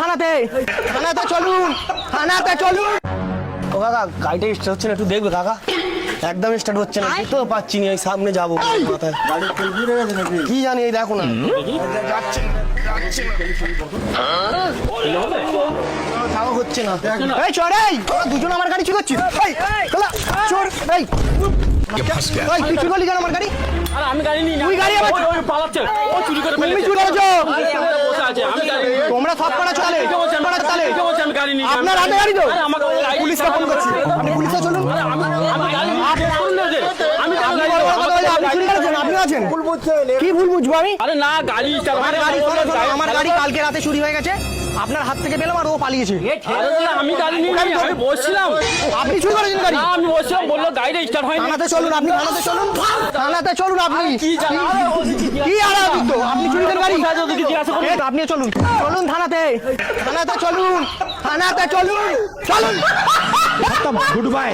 থানাতে থানাতে চলুন থানাতে চলুন। ও কাকা গাড়িটা স্টার্ট হচ্ছে না, একটু দেখবে কাকা। একদম স্টার্ট হচ্ছে না, তো পাচ্ছি না, এই সামনে যাবো মাথায় কি জানি, এই দেখো না তাও হচ্ছে না। এই চোর, এই তোরা দুজন আমার গাড়ি চুরোচ্ছিস। এই শালা চোর, এই এই তুই চুরি করলি কেন আমার গাড়ি? আরে আমি গাড়ি নিই না, তুই গাড়ি আবার ওই পালাচ্ছে, ও চুরি করে তুমি ফেলেছে। চুরি করেছো? বসে আছে, আমি গাড়ি নিই। তোমরা সব করা চলে করা চলে। কে বলছে আমি গাড়ি নিই? আপনার হাতে গাড়ি তো? আরে আমাকে ওই গাড়ি পুলিশকে ফোন করছি, আপনি পুলিশে চলুন। আমি গাড়ি নিই, আপনি করুন না যে। আমি কেন আপনি গাড়ি বড় নিব? বড় কথা বলে আপনি চুরি করেছেন, আপনি আছেন কি ভুল বুঝবো আমি? আরে না, গাড়ি স্টার্ট আমার গাড়ি শোনো, শোনো, আমার গাড়ি কালকে রাতে চুরি হয়ে গেছে, আপনার হাত থেকে পেলাম আর ও পালিয়েছে। আরে না, আমি গাড়ি নিই নাই, আমি বসছিলাম। আপনি চুরি করেছেন গাড়ি? না, আমি বসছিলাম, বললো গাড়িটা স্টার্ট হয়নি। থানাতে চলুন, আপনি থানাতে চলুন, থানাতে চলুন। আপনি কি জানা? কি আরামি তো, আপনি চুরি করেন গাড়ি? ওদিকে জিজ্ঞাসা করুন। এই তো, আপনি চলুন চলুন থানাতে থানাতে চলুন থানাতে চলুন চলুন। Good bye.